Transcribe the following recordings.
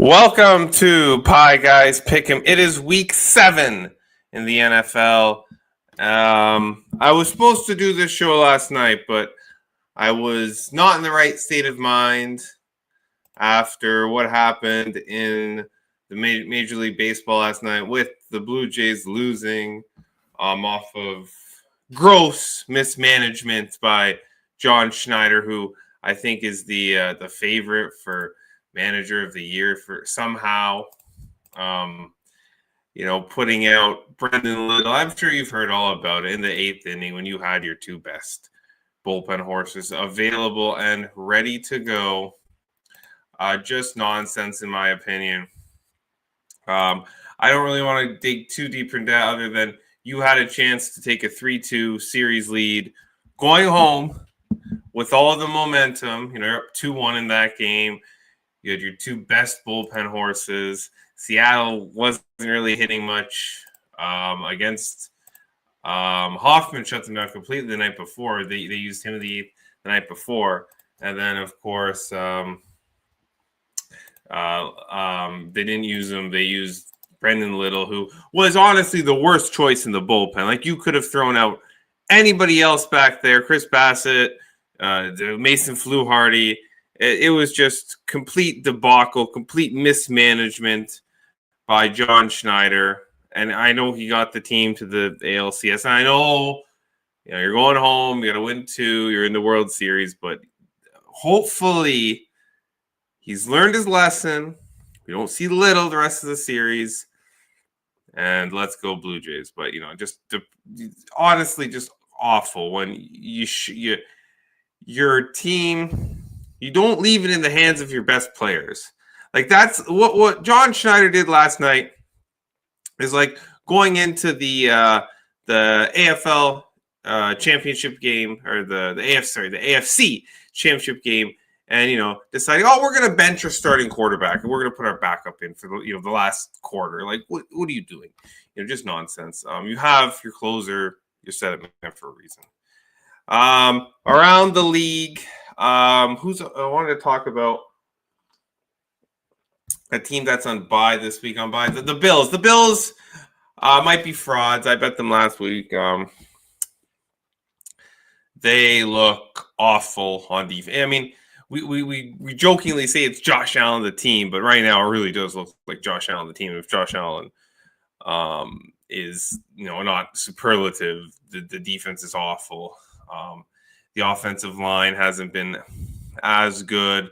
Welcome to Pieguys Pickem. It is week 7 in the NFL. I was supposed to do this show last night, but I was not in the right state of mind after what happened in the Major League Baseball last night with the Blue Jays losing off of gross mismanagement by John Schneider, who I think is the favorite for manager of the year for somehow, putting out Brendan Little. I'm sure you've heard all about it in the 8th inning when you had your two best bullpen horses available and ready to go. Just nonsense, in my opinion. I don't really want to dig too deep into that other than you had a chance to take a 3-2 series lead going home with all the momentum. You're up 2-1 in that game. You had your two best bullpen horses. Seattle wasn't really hitting much against Hoffman. Shut them down completely the night before. They used him the night before. And then, of course, they didn't use him. They used Brendan Little, who was honestly the worst choice in the bullpen. Like, you could have thrown out anybody else back there. Chris Bassett, Mason Fluharty. It was just complete debacle, complete mismanagement by John Schneider. And I know he got the team to the ALCS. And I know, you're going home, you got to win 2, you're in the World Series, but hopefully he's learned his lesson. We don't see Little the rest of the series. And let's go Blue Jays. But, honestly, just awful when your team... You don't leave it in the hands of your best players. Like, that's what John Schneider did last night is like going into the AFL championship game or the AFC championship game and, deciding, we're going to bench our starting quarterback and we're going to put our backup in for the last quarter. Like, what are you doing? Just nonsense. You have your closer, you're set up for a reason. Around the league, I wanted to talk about a team that's on bye this week. On bye, the Bills. The Bills might be frauds. I bet them last week. They look awful on defense. I mean, we jokingly say it's Josh Allen the team, but right now it really does look like Josh Allen the team. If Josh Allen is not superlative, the defense is awful. The offensive line hasn't been as good.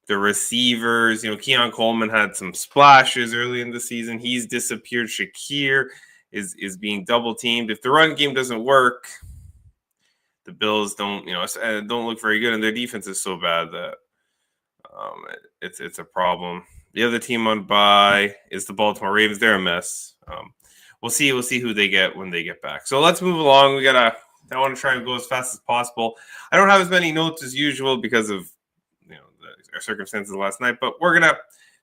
The receivers, Keon Coleman had some splashes early in the season. He's disappeared. Shakir is being double teamed. If the run game doesn't work, the Bills don't look very good, and their defense is so bad that it's a problem. The other team on bye is the Baltimore Ravens. They're a mess. We'll see who they get when they get back. So let's move along. I want to try and go as fast as possible. I don't have as many notes as usual because of our circumstances last night, but we're gonna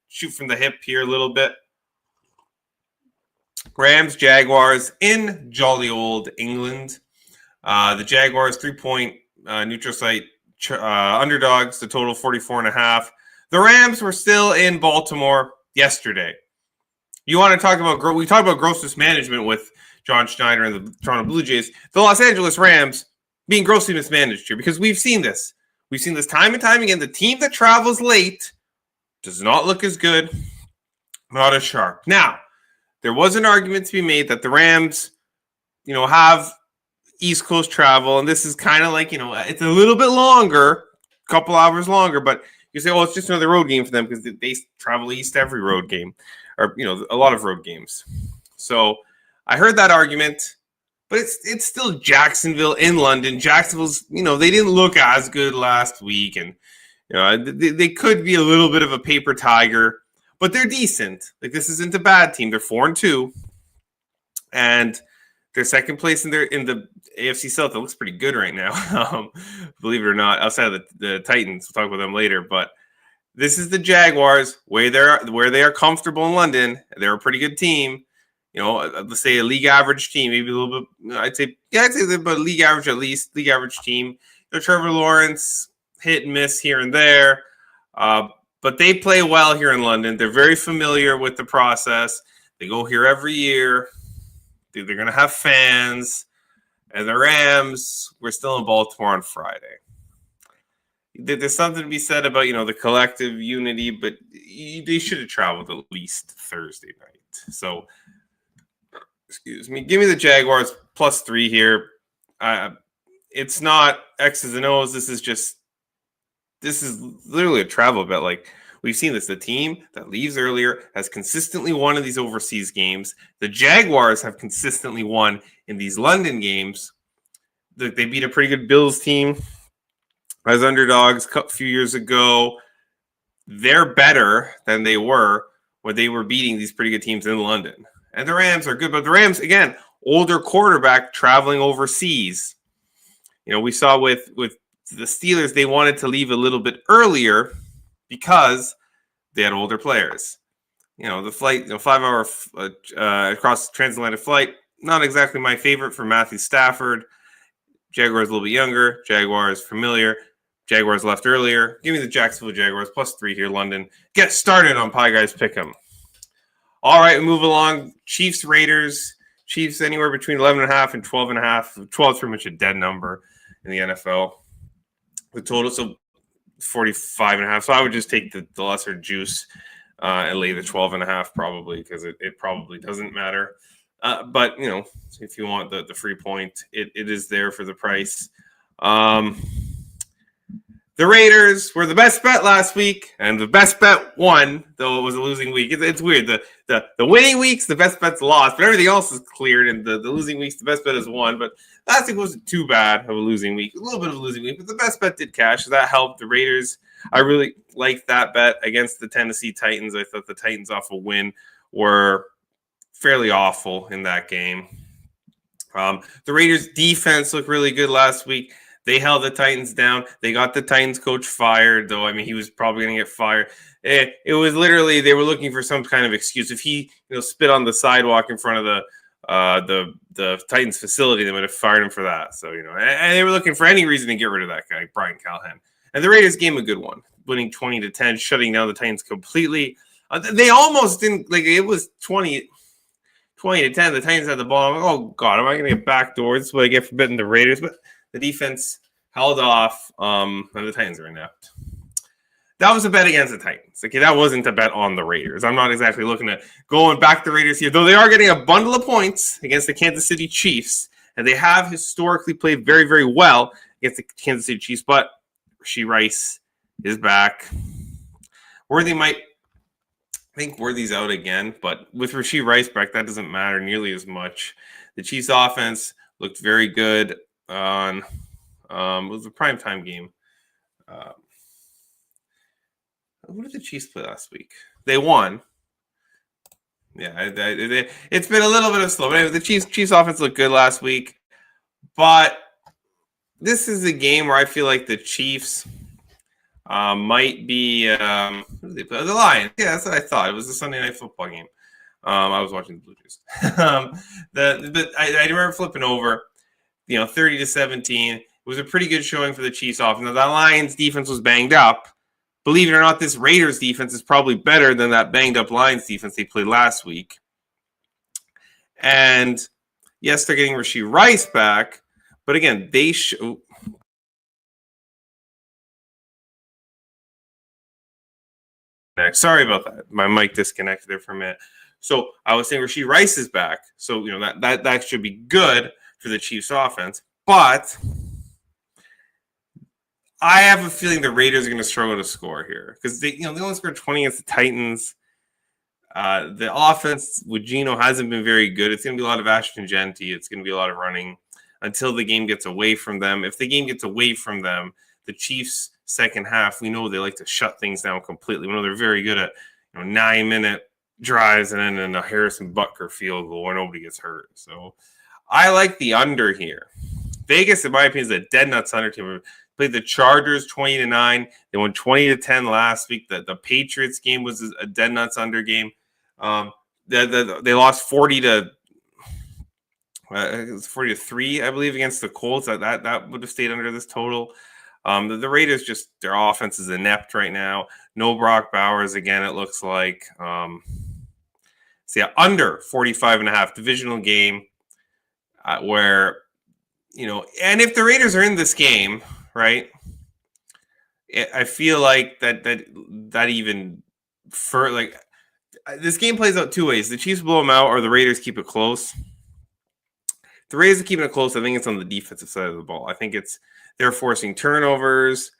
shoot from the hip here a little bit. Rams, Jaguars in jolly old England. The Jaguars 3-point neutral site underdogs. The total 44.5. The Rams were still in Baltimore yesterday. You want to talk about we talked about gross mismanagement with John Schneider and the Toronto Blue Jays. The Los Angeles Rams being grossly mismanaged here because we've seen this. We've seen this time and time again. The team that travels late does not look as good, not as sharp. Now, there was an argument to be made that the Rams, have East Coast travel, and this is kind of like, it's a little bit longer, a couple hours longer, but you say, it's just another road game for them because they travel east every road game, or, a lot of road games. So I heard that argument, but it's still Jacksonville in London. Jacksonville's, they didn't look as good last week, and they could be a little bit of a paper tiger, but they're decent. Like, this isn't a bad team. They're 4-2, and they're second place in the AFC South. That looks pretty good right now, believe it or not. Outside of the Titans, we'll talk about them later, but this is the Jaguars where they are comfortable in London. They're a pretty good team. Let's say a league average team, maybe a little bit. I'd say they're about league average, at least league average team. Trevor Lawrence hit and miss here and there, but they play well here in London. They're very familiar with the process. They go here every year. They're going to have fans. And the Rams, we're still in Baltimore on Friday. There's something to be said about, the collective unity, but they should have traveled at least Thursday night. So, excuse me. Give me the Jaguars +3 here. It's not X's and O's. This is literally a travel bet. Like, we've seen this. The team that leaves earlier has consistently won in these overseas games. The Jaguars have consistently won in these London games. They beat a pretty good Bills team as underdogs a few years ago. They're better than they were when they were beating these pretty good teams in London. And the Rams are good, but the Rams, again, older quarterback traveling overseas. We saw with the Steelers, they wanted to leave a little bit earlier because they had older players. The flight, 5-hour across transatlantic flight, not exactly my favorite for Matthew Stafford. Jaguars a little bit younger. Jaguars familiar. Jaguars left earlier. Give me the Jacksonville Jaguars +3 here, London. Get started on Pieguys Pickem. All right, we move along. Chiefs Raiders. Chiefs anywhere between 11.5 and 12.5. 12 is pretty much a dead number in the NFL. The total, so 45.5. So I would just take the lesser juice and lay the 12.5 probably, because it probably doesn't matter. But, if you want the free point, it is there for the price. The Raiders were the best bet last week, and the best bet won, though it was a losing week. It's weird. The winning weeks, the best bet's lost, but everything else is cleared, and the losing weeks, the best bet is won. But last week wasn't too bad of a losing week. A little bit of a losing week, but the best bet did cash, so that helped the Raiders. I really liked that bet against the Tennessee Titans. I thought the Titans off a win were fairly awful in that game. The Raiders defense looked really good last week. They held the Titans down. They got the Titans coach fired, though. I mean, he was probably going to get fired. It was literally, they were looking for some kind of excuse. If he, spit on the sidewalk in front of the Titans facility, they would have fired him for that. So, and they were looking for any reason to get rid of that guy, Brian Callahan. And the Raiders game a good one, winning 20-10, shutting down the Titans completely. They almost didn't, it was 20-10. The Titans had the ball. I'm like, oh, God, am I going to get backdoors? This is what I get for betting the Raiders. But the defense held off, and the Titans are inept. That was a bet against the Titans. Okay, that wasn't a bet on the Raiders. I'm not exactly looking at going back to the Raiders here, though they are getting a bundle of points against the Kansas City Chiefs, and they have historically played very, very well against the Kansas City Chiefs, but Rashee Rice is back. Worthy might think Worthy's out again, but with Rashee Rice back, that doesn't matter nearly as much. The Chiefs offense looked very good on it was a primetime game. Who did the Chiefs play last week? They won. Yeah, it's been a little bit of slow. But anyway, the Chiefs offense looked good last week, but this is a game where I feel like the Chiefs might be who did they play? The Lions. Yeah, that's what I thought. It was a Sunday Night Football game. I was watching the Blue Jays. But I remember flipping over. 30-17. It was a pretty good showing for the Chiefs offense. Now, that Lions defense was banged up. Believe it or not, this Raiders defense is probably better than that banged up Lions defense they played last week. And yes, they're getting Rashee Rice back, but again, they show. Sorry about that. My mic disconnected there for a minute. So I was saying Rashee Rice is back. So that should be good for the Chiefs offense, but I have a feeling the Raiders are going to struggle to score here because they only scored 20 against the Titans. The offense with Geno hasn't been very good. It's going to be a lot of Ashton Genty. It's going to be a lot of running until the game gets away from them. If the game gets away from them, the Chiefs' second half, we know they like to shut things down completely. We know they're very good at 9-minute drives and then a Harrison Butker field goal where nobody gets hurt. So I like the under here. Vegas, in my opinion, is a dead nuts under team. Played the Chargers 20-9. They won 20-10 last week. The Patriots game was a dead nuts under game. They lost 40-3, I believe, against the Colts. That would have stayed under this total. The Raiders just their offense is inept right now. No Brock Bowers again. It looks like. So yeah, under 45.5 divisional game where and if the Raiders are in this game, right? I feel like that even for like this game plays out two ways. The Chiefs blow them out, or the Raiders keep it close. The Raiders are keeping it close. I think it's on the defensive side of the ball. I think they're forcing turnovers.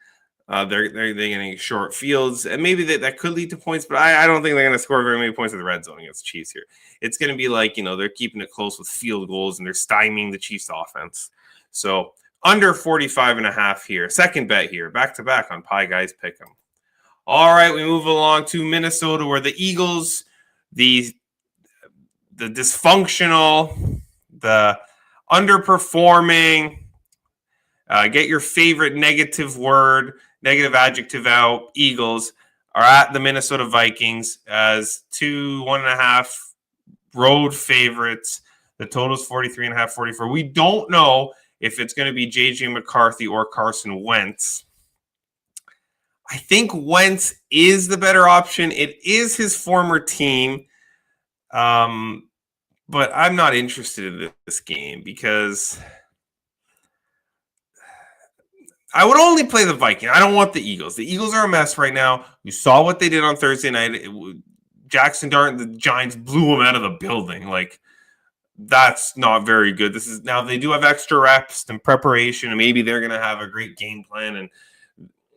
They're getting short fields, and maybe that could lead to points. But I don't think they're going to score very many points in the red zone against the Chiefs here. It's going to be like they're keeping it close with field goals, and they're stymieing the Chiefs' offense. So under 45.5 here. Second bet here, back to back on Pieguys Pickem. All right, we move along to Minnesota, where the Eagles, the dysfunctional, the underperforming, get your favorite negative adjective out, Eagles are at the Minnesota Vikings as 1.5 road favorites. The total is 43.5, 44. We don't know if it's going to be J.J. McCarthy or Carson Wentz. I think Wentz is the better option. It is his former team. But I'm not interested in this game because I would only play the Vikings. I don't want the Eagles. The Eagles are a mess right now. We saw what they did on Thursday night. Jackson Dart and the Giants blew them out of the building. Like, that's not very good. Now they do have extra reps and preparation, and maybe they're going to have a great game plan, and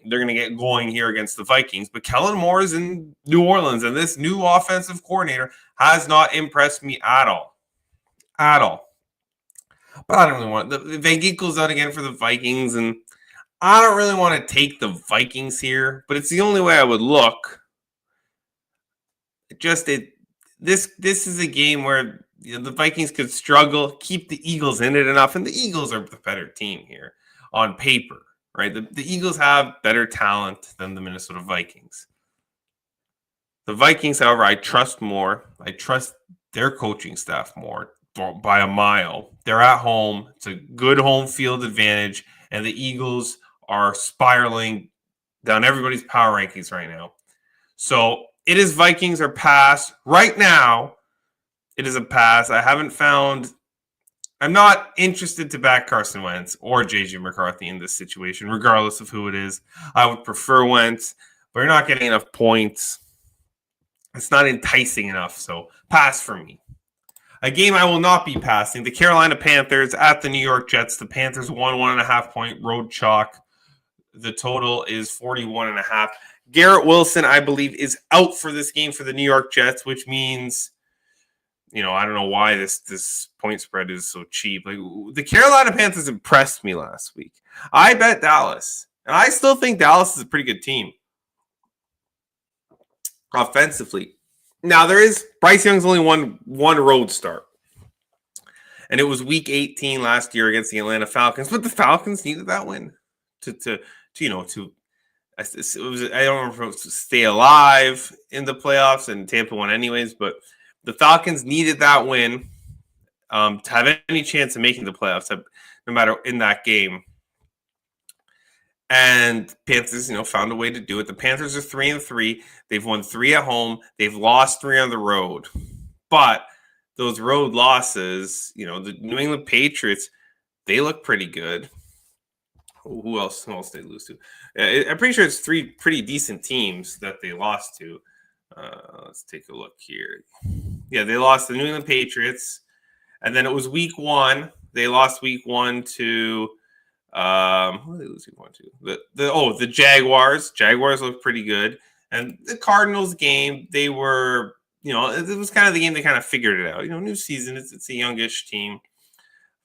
they're going to get going here against the Vikings. But Kellen Moore is in New Orleans, and this new offensive coordinator has not impressed me at all. At all. But I don't really want Van Ginkel's out again for the Vikings, and I don't really want to take the Vikings here, but it's the only way I would look. This is a game where the Vikings could struggle, keep the Eagles in it enough, and the Eagles are the better team here on paper, right? The Eagles have better talent than the Minnesota Vikings. The Vikings, however, I trust more. I trust their coaching staff more by a mile. They're at home. It's a good home field advantage, and the Eagles are spiraling down everybody's power rankings right now. So it is Vikings or pass. Right now, it is a pass. I'm not interested to back Carson Wentz or J.J. McCarthy in this situation, regardless of who it is. I would prefer Wentz, but you're not getting enough points. It's not enticing enough, so pass for me. A game I will not be passing, the Carolina Panthers at the New York Jets. The Panthers won 1.5-point road chalk. The total is 41.5. Garrett Wilson, I believe, is out for this game for the New York Jets, which means, I don't know why this point spread is so cheap. Like, the Carolina Panthers impressed me last week. I bet Dallas, and I still think Dallas is a pretty good team offensively. Now, Bryce Young's only one road start, and it was Week 18 last year against the Atlanta Falcons. But the Falcons needed that win to I don't know if it was to stay alive in the playoffs, and Tampa won anyways. But the Falcons needed that win to have any chance of making the playoffs, no matter in that game. And Panthers, found a way to do it. The Panthers are 3-3. They've won 3 at home. They've lost 3 on the road. But those road losses, the New England Patriots, they look pretty good. Who else did they lose to? I'm pretty sure it's 3 pretty decent teams that they lost to. Let's take a look here. Yeah, they lost the New England Patriots. And then it was Week 1. They lost Week 1 to... who did they lose Week 1 to? The Jaguars. Jaguars look pretty good. And the Cardinals game, they were... it was kind of the game they kind of figured it out. New season. It's a youngish team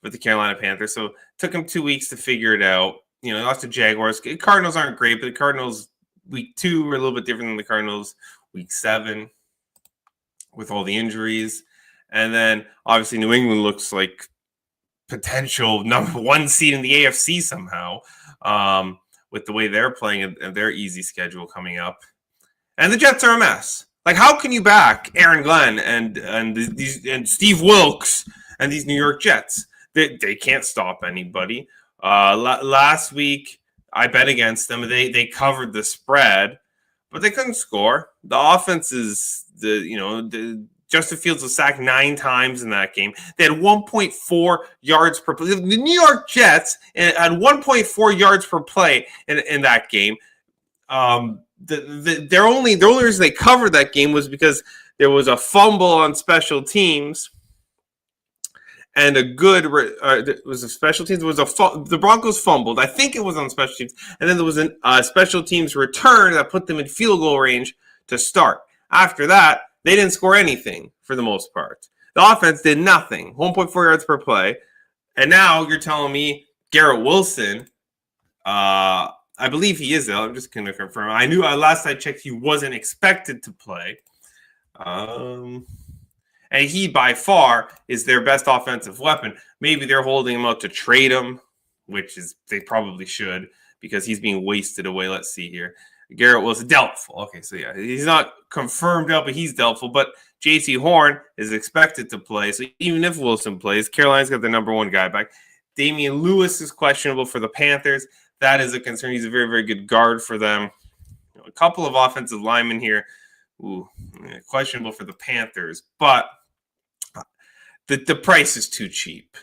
with the Carolina Panthers. So it took them 2 weeks to figure it out. They lost to Jaguars. The Cardinals aren't great, but the Cardinals Week 2 were a little bit different than the Cardinals Week 7 with all the injuries. And then, obviously, New England looks like potential number 1 seed in the AFC somehow with the way they're playing and their easy schedule coming up. And the Jets are a mess. Like, how can you back Aaron Glenn and Steve Wilkes and these New York Jets? They can't stop anybody. Last week, I bet against them. They covered the spread, but they couldn't score. The offense is Justin Fields was sacked 9 times in that game. They had 1.4 yards per play. The New York Jets had 1.4 yards per play in that game. The only reason they covered that game was because there was a fumble on special teams. And it was a special teams. The Broncos fumbled. I think it was on special teams. And then there was a special teams return that put them in field goal range to start. After that, they didn't score anything for the most part. The offense did nothing. 1.4 yards per play. And now you're telling me Garrett Wilson, I believe he is out. I'm just going to confirm. I knew last I checked he wasn't expected to play. And he, by far, is their best offensive weapon. Maybe they're holding him out to trade him, which is they probably should because he's being wasted away. Let's see here. Garrett was doubtful. Okay, so yeah, he's not confirmed out, but he's doubtful. But J.C. Horn is expected to play. So even if Wilson plays, Carolina's got the number 1 guy back. Damian Lewis is questionable for the Panthers. That is a concern. He's a very, very good guard for them. A couple of offensive linemen here. Questionable for the Panthers, but the price is too cheap.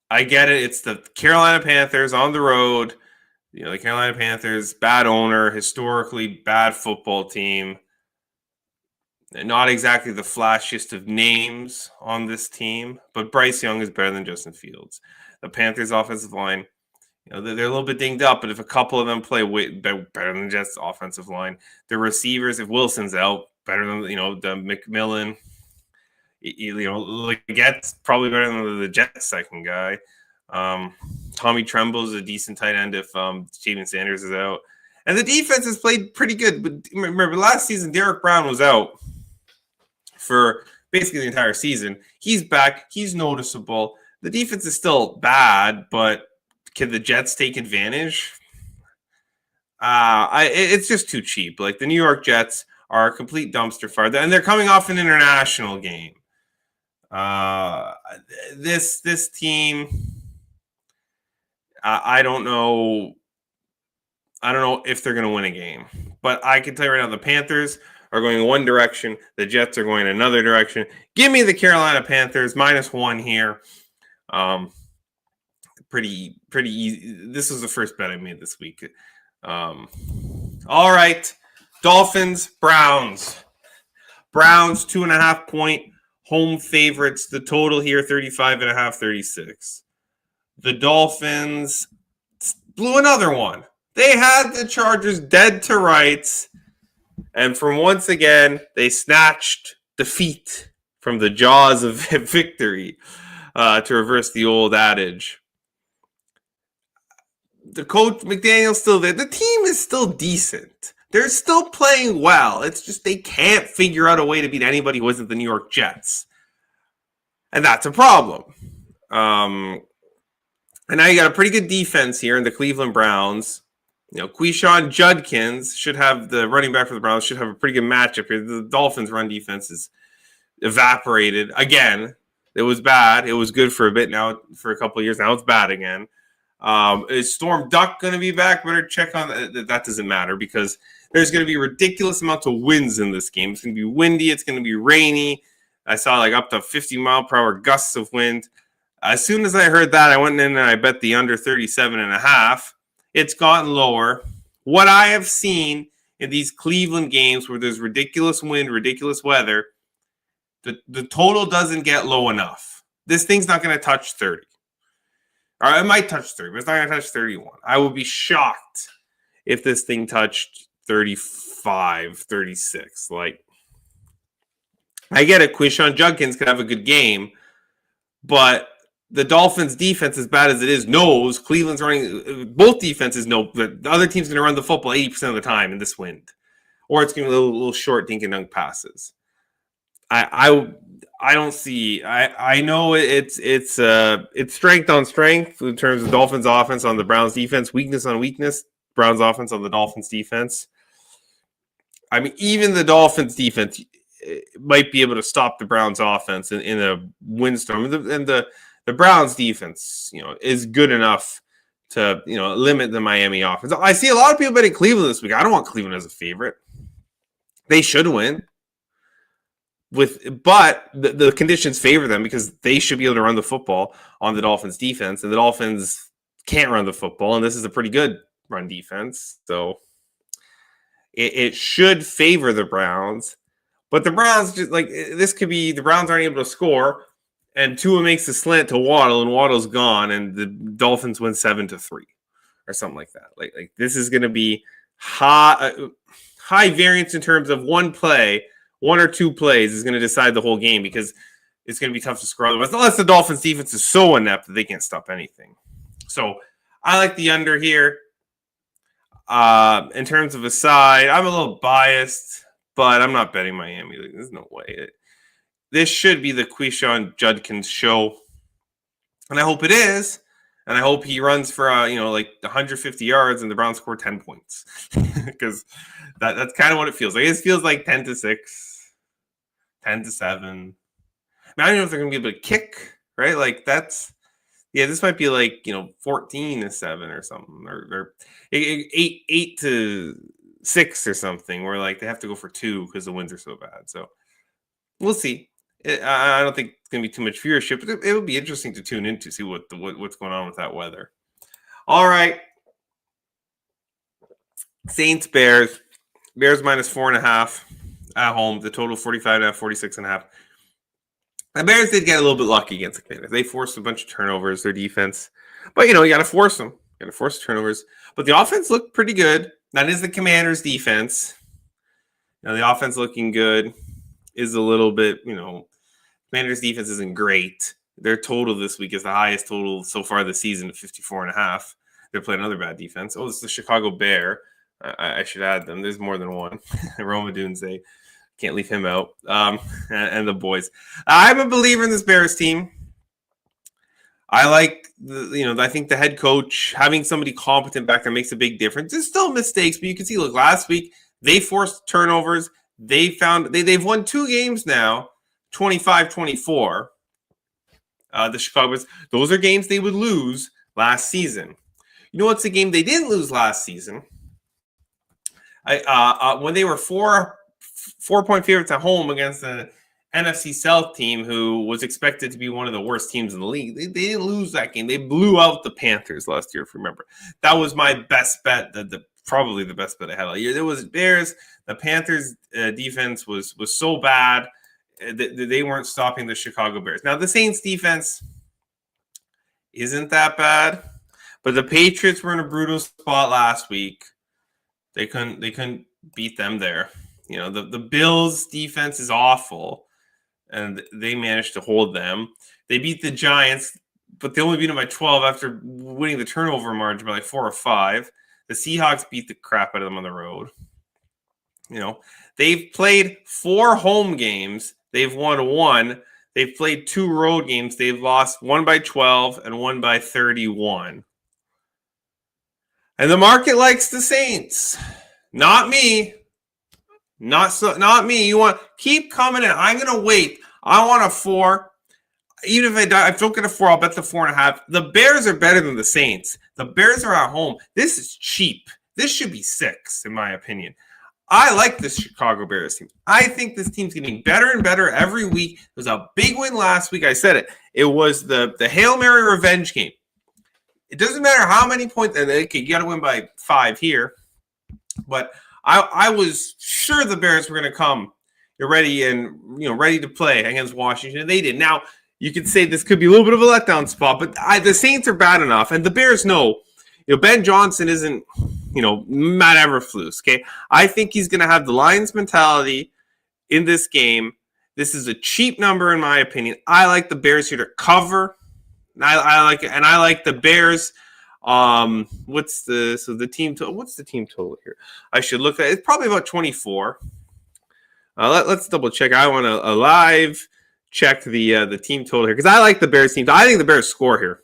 I get it. It's the Carolina Panthers on the road. The Carolina Panthers, bad owner, historically bad football team. Not exactly the flashiest of names on this team, but Bryce Young is better than Justin Fields. The Panthers offensive line, they're a little bit dinged up, but if a couple of them play better than Jets' offensive line, the receivers, if Wilson's out, better than the McMillan. Leggett's probably better than the Jets' second guy. Tommy Tremble's a decent tight end if Jaden Sanders is out, and the defense has played pretty good. But remember, last season Derek Brown was out for basically the entire season. He's back. He's noticeable. The defense is still bad, but can the Jets take advantage? It's just too cheap. Like the New York Jets are a complete dumpster fire, and they're coming off an international game. This team, I don't know. I don't know if they're going to win a game, but I can tell you right now, the Panthers are going in one direction. The Jets are going in another direction. Give me the Carolina Panthers -1 here. Pretty easy. This was the first bet I made this week. All right. Dolphins, Browns. Browns, 2.5 point home favorites. The total here, 35.5, 36. The Dolphins blew another one. They had the Chargers dead to rights. And from once again, they snatched defeat from the jaws of victory to reverse the old adage. The coach, McDaniel's still there. The team is still decent. They're still playing well. It's just they can't figure out a way to beat anybody who isn't the New York Jets. And that's a problem. And now you got a pretty good defense here in the Cleveland Browns. Quishon Judkins should have the running back for the Browns, should have a pretty good matchup here. The Dolphins' run defense is evaporated. Again, it was bad. It was good for a bit now, for a couple of years. Now it's bad again. Is Storm Duck going to be back? Better check on that. That doesn't matter because there's going to be ridiculous amounts of winds in this game. It's going to be windy. It's going to be rainy. I saw up to 50-mile-per-hour gusts of wind. As soon as I heard that, I went in and I bet the under 37.5. It's gotten lower. What I have seen in these Cleveland games where there's ridiculous wind, ridiculous weather, the total doesn't get low enough. This thing's not going to touch 30. Or it might touch 30, but it's not going to touch 31. I would be shocked if this thing touched 35, 36. I get it. Quishon Judkins could have a good game, but the Dolphins' defense, as bad as it is, knows Cleveland's running. Both defenses know that the other team's going to run the football 80% of the time in this wind, or it's going to be a little short dink and dunk passes. I don't see. I know it's strength on strength in terms of Dolphins' offense on the Browns' defense, weakness on weakness. Browns' offense on the Dolphins' defense. I mean, even the Dolphins' defense might be able to stop the Browns' offense in a windstorm, and the Browns' defense, is good enough to limit the Miami offense. I see a lot of people betting Cleveland this week. I don't want Cleveland as a favorite. They should win. But the conditions favor them because they should be able to run the football on the Dolphins defense, and the Dolphins can't run the football, and this is a pretty good run defense. So it should favor the Browns. But the Browns, just like this could be, the Browns aren't able to score, and Tua makes the slant to Waddle, and Waddle's gone, and the Dolphins win 7-3 or something like that. Like this is going to be high variance in terms of one or two plays is going to decide the whole game because it's going to be tough to score otherwise, unless the Dolphins defense is so inept that they can't stop anything. So I like the under here. In terms of a side, I'm a little biased, but I'm not betting Miami. There's no way. This should be the Quishon Judkins show, and I hope it is. And I hope he runs for like 150 yards and the Browns score 10 points because that's kind of what it feels like. It feels like 10-6, 10-7. I don't know if they're going to be able to kick, right? Like this might be like 14-7 or something, or 8-6 or something, where like they have to go for 2 because the wins are so bad. So we'll see. I don't think it's going to be too much viewership, but it would be interesting to tune in to see what's going on with that weather. All right. Saints, Bears. Bears minus 4.5 at home. The total 45.5, 46.5. The Bears did get a little bit lucky against the Commanders. They forced a bunch of turnovers, their defense. But, you got to force them. You got to force the turnovers. But the offense looked pretty good. That is the Commanders' defense. The offense looking good is a little bit, Commanders' defense isn't great. Their total this week is the highest total so far this season at 54.5. They're playing another bad defense. Oh, it's the Chicago Bear. I should add them. There's more than one. Roma Dunze. Can't leave him out. And the boys. I'm a believer in this Bears team. I like, I think the head coach, having somebody competent back there makes a big difference. There's still mistakes, but you can see, look, last week, they forced turnovers. They've won 2 games now. 25-24. The Chicago Bears, those are games they would lose last season. You know what's the game they didn't lose last season? When they were 4-point favorites at home against the NFC South team, who was expected to be one of the worst teams in the league. They didn't lose that game. They blew out the Panthers last year, if you remember. That was my best bet, probably the best bet I had all year. There was Bears. The Panthers' defense was so bad. They weren't stopping the Chicago Bears. Now, the Saints defense isn't that bad, but the Patriots were in a brutal spot last week. They couldn't beat them there. The Bills defense is awful, and they managed to hold them. They beat the Giants, but they only beat them by 12 after winning the turnover margin by like 4 or 5. The Seahawks beat the crap out of them on the road. They've played 4 home games. They've won 1. They've played 2 road games. They've lost 1 by 12 and 1 by 31. And the market likes the Saints. Not me. Not me. You want keep coming in. I'm gonna wait. I want a 4. Even if I don't get a 4, I'll bet the 4.5. The Bears are better than the Saints. The Bears are at home. This is cheap. This should be 6, in my opinion. I like this Chicago Bears team. I think this team's getting better and better every week. It was a big win last week. I said it. It was the Hail Mary revenge game. It doesn't matter how many points. And okay, you got to win by 5 here. But I was sure the Bears were going to come. You're ready and ready to play against Washington. And they did. Now, you could say this could be a little bit of a letdown spot, but the Saints are bad enough. And the Bears know, Ben Johnson isn't, Matt Eberflus, okay? I think he's going to have the Lions mentality in this game. This is a cheap number, in my opinion. I like the Bears here to cover. I like it, and I like the Bears. What's the team total here? I should look at it. It's probably about 24. Let's double check. I want to live check the team total here because I like the Bears team. I think the Bears score here.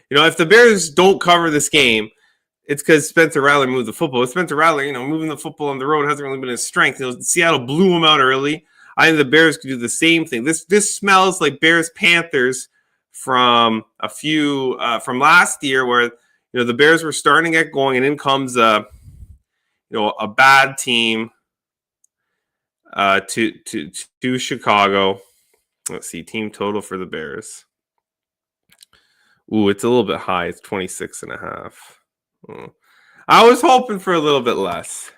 If the Bears don't cover this game, it's because Spencer Rattler moved the football. Spencer Rattler, moving the football on the road hasn't really been his strength. Seattle blew him out early. I think the Bears could do the same thing. This smells like Bears-Panthers from from last year where the Bears were starting to get going, and in comes a bad team to Chicago. Let's see, team total for the Bears. Ooh, it's a little bit high. It's 26.5. I was hoping for a little bit less.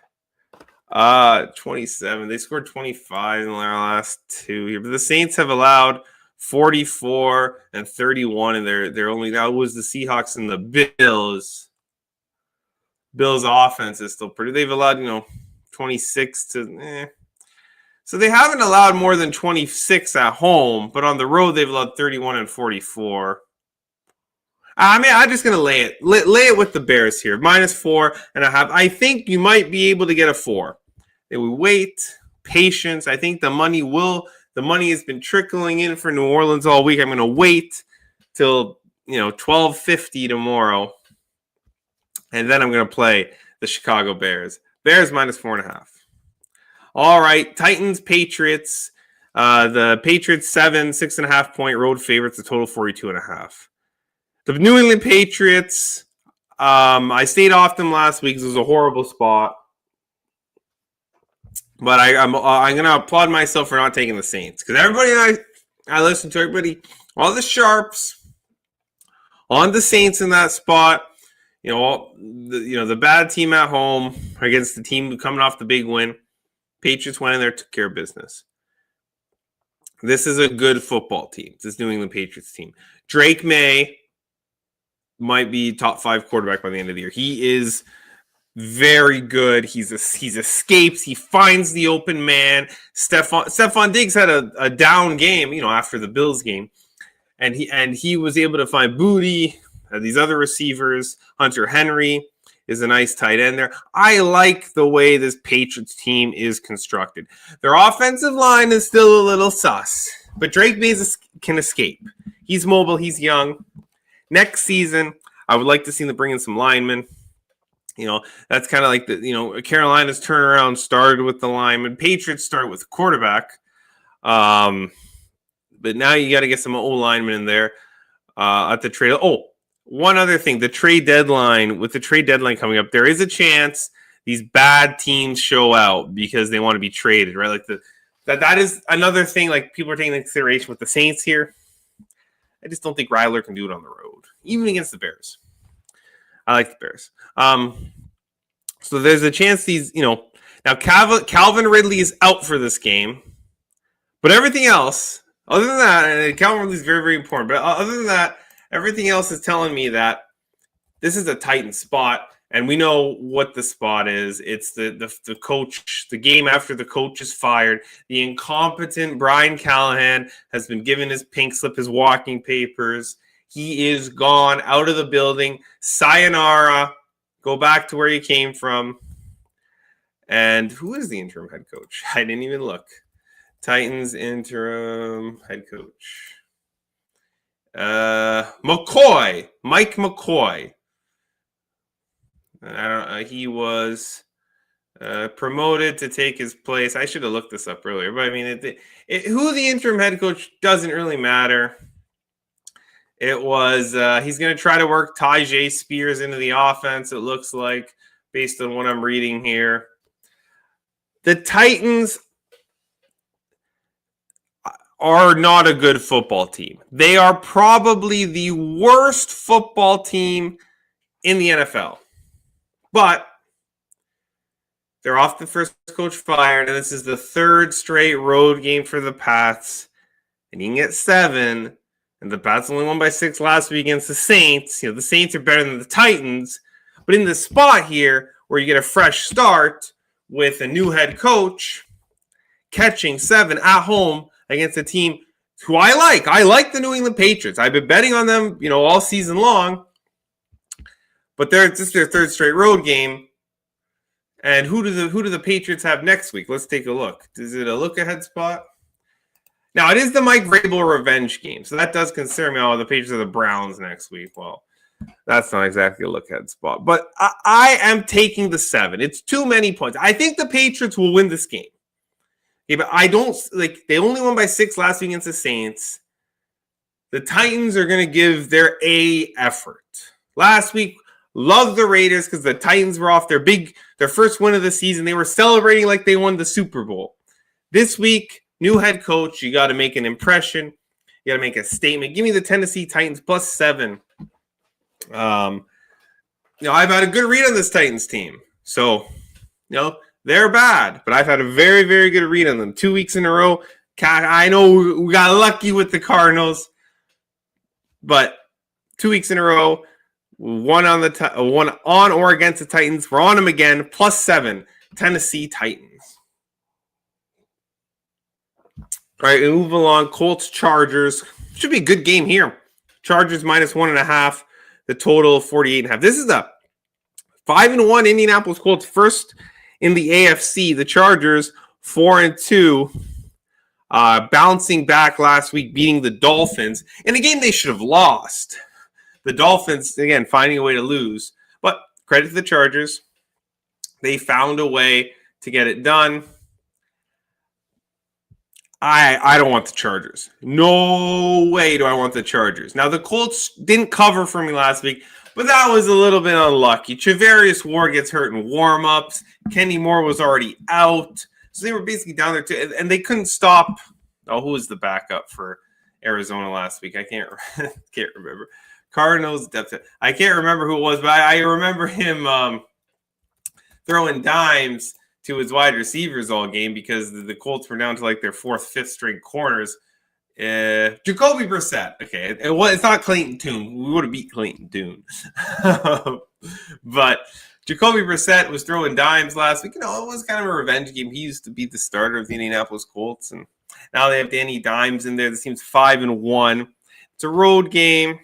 27. They scored 25 in their last two here. But the Saints have allowed 44 and 31, and they're only, that was the Seahawks and the Bills. Bills offense is still pretty. They've allowed, 26 to So they haven't allowed more than 26 at home, but on the road they've allowed 31 and 44. I mean, I'm just going to lay it with the Bears here. -4.5. I think you might be able to get a 4. They will wait, patience. I think the money has been trickling in for New Orleans all week. I'm going to wait till, 12:50 tomorrow. And then I'm going to play the Chicago Bears. Bears -4.5. All right, Titans, Patriots. The Patriots 6.5 point road favorites, a total 42.5. The New England Patriots, I stayed off them last week because it was a horrible spot. But I'm going to applaud myself for not taking the Saints. Because everybody I listen to, everybody, all the sharps on the Saints in that spot. The bad team at home against the team coming off the big win. Patriots went in there, took care of business. This is a good football team. This New England Patriots team. Drake May might be top 5 quarterback by the end of the year. He is very good. He's escapes. He finds the open man. Stephon Diggs had a down game, after the Bills game, and he was able to find Booty. These other receivers, Hunter Henry is a nice tight end there. I like the way this Patriots team is constructed. Their offensive line is still a little sus, but Drake May can escape. He's mobile. He's young. Next season, I would like to see them bring in some linemen. That's kind of like Carolina's turnaround started with the linemen. Patriots started with the quarterback. But now you got to get some old linemen in there at the trade. Oh, one other thing, with the trade deadline coming up, there is a chance these bad teams show out because they want to be traded, right? Like that is another thing, like people are taking into consideration with the Saints here. I just don't think Ryler can do it on the road, even against the Bears. I like the Bears. So there's a chance now Calvin Ridley is out for this game, but everything else, other than that, and Calvin Ridley is very, very important, but other than that, everything else is telling me that this is a Titan spot, and we know what the spot is. It's the coach, the game after the coach is fired. The incompetent Brian Callahan has been given his pink slip, his walking papers. He is gone out of the building. Sayonara. Go back to where you came from. And who is the interim head coach? I didn't even look. Titans interim head coach. McCoy. Mike McCoy. He was promoted to take his place. I should have looked this up earlier. But I mean, who the interim head coach doesn't really matter. It was he's going to try to work Tyjae Spears into the offense, it looks like, based on what I'm reading here. The Titans are not a good football team. They are probably the worst football team in the NFL. But they're off the first coach fired, and this is the third straight road game for the Pats. And you can get 7. And the Pats only won by 6 last week against the Saints. The Saints are better than the Titans. But in the spot here where you get a fresh start with a new head coach catching 7 at home against a team who I like. I like the New England Patriots. I've been betting on them, all season long. But it's just their third straight road game. And who do the Patriots have next week? Let's take a look. Is it a look-ahead spot? Now, it is the Mike Vrabel revenge game, so that does concern me. Oh, the Patriots are the Browns next week. Well, that's not exactly a look-ahead spot. But I am taking the 7. It's too many points. I think the Patriots will win this game. Okay, but I don't – they only won by 6 last week against the Saints. The Titans are going to give their A effort. Last week, loved the Raiders because the Titans were off their first win of the season. They were celebrating like they won the Super Bowl. This week, new head coach, you got to make an impression. You got to make a statement. Give me the Tennessee Titans +7. I've had a good read on this Titans team. So, they're bad, but I've had a very, very good read on them. 2 weeks in a row. I know we got lucky with the Cardinals, but 2 weeks in a row, one on or against the Titans. We're on them again. +7, Tennessee Titans. All right, we move along. Colts, Chargers. Should be a good game here. Chargers -1.5. The total 48.5. This is the 5-1 Indianapolis Colts, first in the AFC. The Chargers 4-2, bouncing back last week, beating the Dolphins in a game they should have lost. The Dolphins, again, finding a way to lose. But credit to the Chargers. They found a way to get it done. I don't want the Chargers. No way do I want the Chargers. Now, the Colts didn't cover for me last week, but that was a little bit unlucky. Travarius Ward gets hurt in warm-ups. Kenny Moore was already out. So they were basically down there, too, and they couldn't stop. Oh, who was the backup for Arizona last week? I can't remember. Cardinals depth. I can't remember who it was, but I remember him throwing dimes to his wide receivers all game because the Colts were down to like their 4th, 5th string corners. Jacoby Brissett. Okay, it's not Clayton Tune. We would have beat Clayton Tune. But Jacoby Brissett was throwing dimes last week. It was kind of a revenge game. He used to be the starter of the Indianapolis Colts, and now they have Danny Dimes in there. This team's 5-1. It's a road game,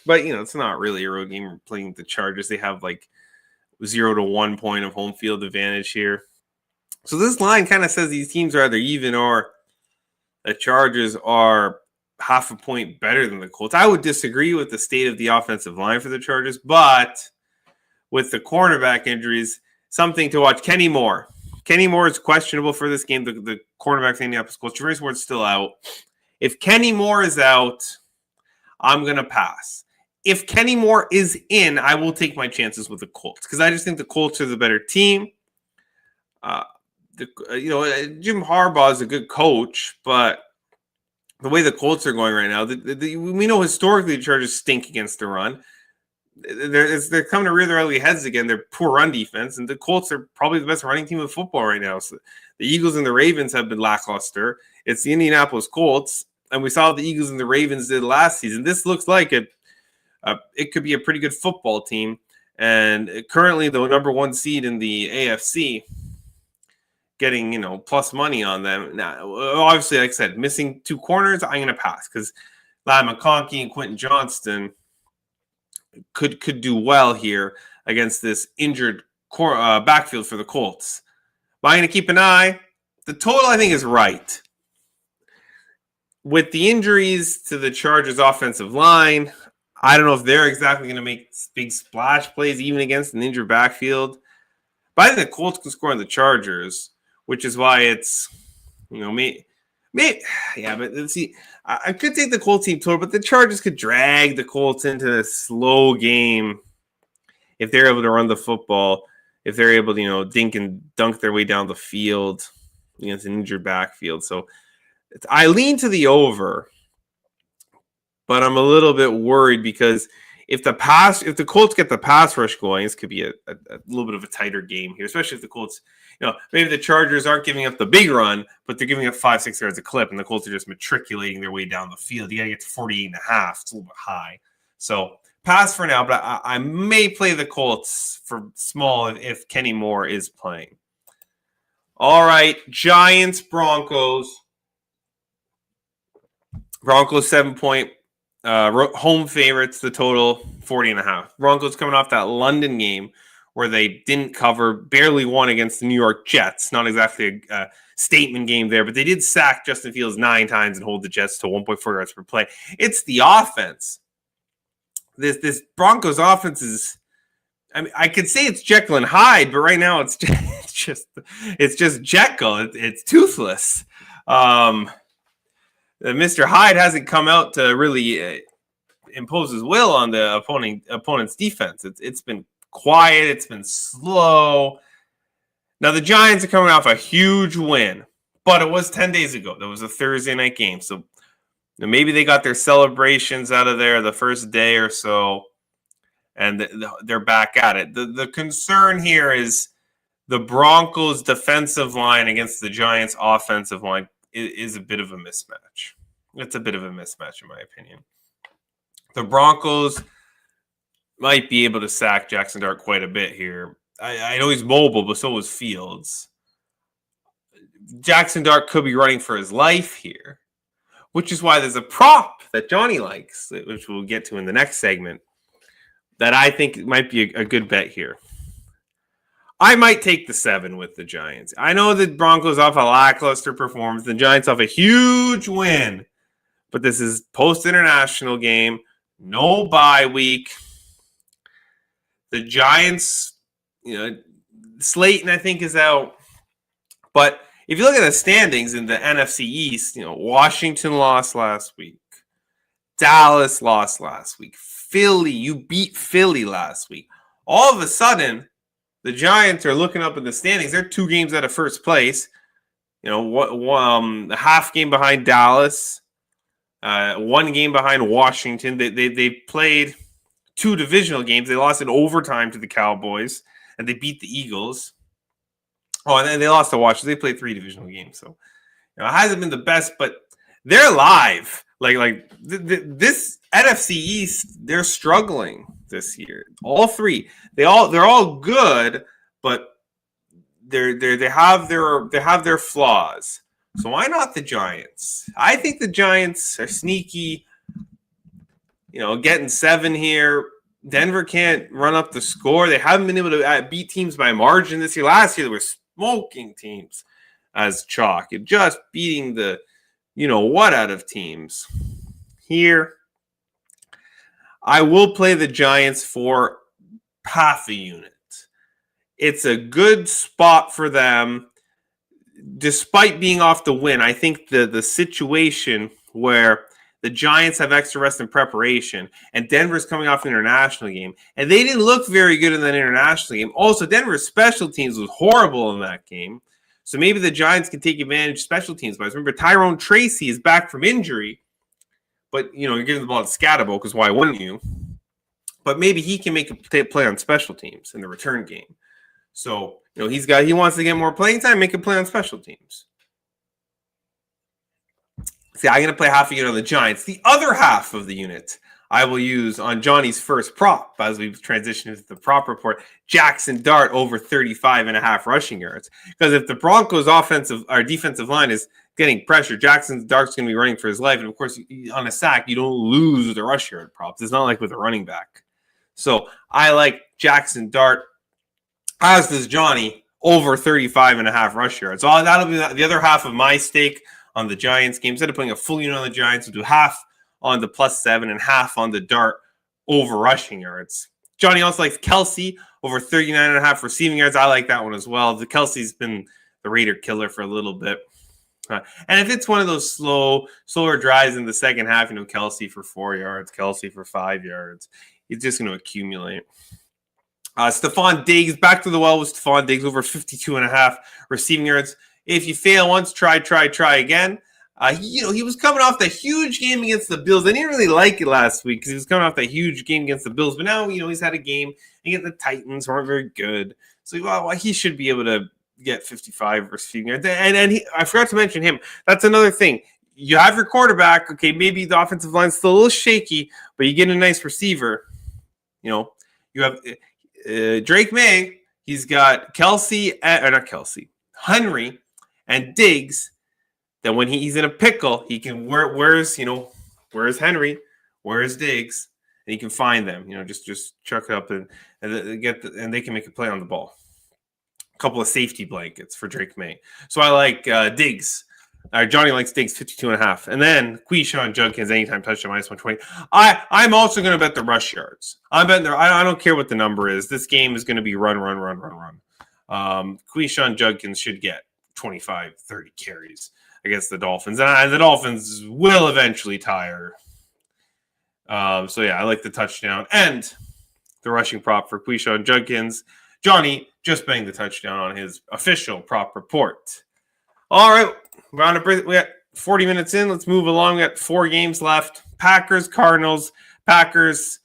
but it's not really a road game. We're playing the Chargers. They have like 0 to 1 point of home field advantage here. So this line kind of says these teams are either even or the Chargers are half a point better than the Colts. I would disagree with the state of the offensive line for the Chargers, but with the cornerback injuries, something to watch. Kenny Moore. Kenny Moore is questionable for this game. The cornerback for the Indianapolis Colts. Travarius Ward's still out. If Kenny Moore is out, I'm going to pass. If Kenny Moore is in, I will take my chances with the Colts because I just think the Colts are the better team. Jim Harbaugh is a good coach, but the way the Colts are going right now, we know historically the Chargers stink against the run. They're coming to rear their ugly heads again. They're poor run defense, and the Colts are probably the best running team in football right now. So the Eagles and the Ravens have been lackluster. It's the Indianapolis Colts, and we saw what the Eagles and the Ravens did last season. This looks like it could be a pretty good football team, and currently the number 1 seed in the AFC, getting plus money on them. Now, obviously, like I said, missing 2 corners, I'm going to pass because Ladd McConkey and Quentin Johnston could do well here against this injured backfield for the Colts. But I'm going to keep an eye. The total, I think, is right. With the injuries to the Chargers' offensive line, I don't know if they're exactly going to make big splash plays even against an injured backfield. But I think the Colts can score on the Chargers, which is why it's, yeah, but let's see. I could take the Colts team total, but the Chargers could drag the Colts into a slow game if they're able to run the football, if they're able to, dink and dunk their way down the field against an injured backfield. So I lean to the over, but I'm a little bit worried because if the Colts get the pass rush going, this could be a little bit of a tighter game here, especially if the Colts, maybe the Chargers aren't giving up the big run, but they're giving up 5-6 yards a clip, and the Colts are just matriculating their way down the field. You got to get to 48.5. It's a little bit high. So pass for now, but I may play the Colts for small if Kenny Moore is playing. All right, Giants, Broncos. Broncos 7-point. Home favorites, the total 40.5. Broncos coming off that London game where they didn't cover, barely won against the New York Jets. Not exactly a statement game there, but they did sack Justin Fields 9 times and hold the Jets to 1.4 yards per play. It's the offense. This Broncos offense is, I could say it's Jekyll and Hyde, but right now it's just Jekyll. It's toothless. Mr. Hyde hasn't come out to really impose his will on the opponent's defense. It's been quiet. It's been slow. Now, the Giants are coming off a huge win, but it was 10 days ago. That was a Thursday night game. So maybe they got their celebrations out of there the first day or so, and they're back at it. The concern here is the Broncos' defensive line against the Giants' offensive line is a bit of a mismatch. It's a bit of a mismatch, in my opinion. The Broncos might be able to sack Jackson Dart quite a bit here. I know he's mobile, but so is Fields. Jackson Dart could be running for his life here, which is why there's a prop that Johnny likes, which we'll get to in the next segment, that I think might be a good bet here. I might take the 7 with the Giants. I know the Broncos off a lackluster performance. The Giants off a huge win. But this is post-international game. No bye week. The Giants, Slayton, I think, is out. But if you look at the standings in the NFC East, Washington lost last week. Dallas lost last week. Philly, you beat Philly last week. All of a sudden, the Giants are looking up in the standings. They're 2 games out of first place. A half game behind Dallas. 1 game behind Washington. They played 2 divisional games. They lost in overtime to the Cowboys, and they beat the Eagles. Oh, and then they lost to Washington. They played 3 divisional games, so it hasn't been the best, but they're live. This NFC East, they're struggling this year. All 3, they're all good, but they have their flaws. So why not the Giants? I think the Giants are sneaky. Getting 7 here. Denver can't run up the score. They haven't been able to beat teams by margin this year. Last year, they were smoking teams as chalk. And just beating the what out of teams. Here, I will play the Giants for half a unit. It's a good spot for them. Despite being off the win, I think the situation where the Giants have extra rest in preparation, and Denver's coming off an international game, and they didn't look very good in that international game. Also, Denver's special teams was horrible in that game, so maybe the Giants can take advantage of special teams. But remember, Tyrone Tracy is back from injury, but you're giving the ball to Scatterbo because why wouldn't you? But maybe he can make a play on special teams in the return game. So he wants to get more playing time, make a play on special teams. See, I'm going to play half a unit on the Giants. The other half of the unit I will use on Johnny's first prop as we transition into the prop report. Jackson Dart over 35.5 rushing yards. Because if the Broncos' defensive line is getting pressure, Jackson Dart's going to be running for his life. And of course, on a sack, you don't lose with the rush yard props. It's not like with a running back. So I like Jackson Dart, as does Johnny, over 35.5 rush yards. So that'll be the other half of my stake on the Giants game. Instead of putting a full unit on the Giants, we'll do half on the +7 and half on the Dart over rushing yards. Johnny also likes Kelsey over 39.5 receiving yards. I like that one as well. The Kelsey's been the Raider killer for a little bit. And if it's one of those slower drives in the second half, Kelsey for 4 yards, Kelsey for 5 yards, he's just going to accumulate. Stephon Diggs, back to the well with Stephon Diggs, over 52.5 receiving yards. If you fail once, try again. He was coming off that huge game against the Bills. I didn't really like it last week because he was coming off that huge game against the Bills. But now, he's had a game against the Titans, weren't very good. So he should be able to get 55 receiving yards. And I forgot to mention him. That's another thing. You have your quarterback. Okay, maybe the offensive line's still a little shaky, but you get a nice receiver. You have Drake May. He's got Henry and Diggs. That when he's in a pickle, he can where's Henry, where's Diggs, and he can find them. Just chuck it up and they can make a play on the ball. A couple of safety blankets for Drake May. So I like Diggs. Johnny likes Diggs 52.5, and then Quishon Judkins anytime touchdown -120. I'm also going to bet the rush yards. I'm betting there. I don't care what the number is. This game is going to be run. Quishon Judkins should get 25, 30 carries against the Dolphins. And the Dolphins will eventually tire. So, yeah, I like the touchdown and the rushing prop for Quishon Judkins. Johnny just banged the touchdown on his official prop report. All right, we got 40 minutes in. Let's move along. We got 4 games left. Packers, Cardinals, the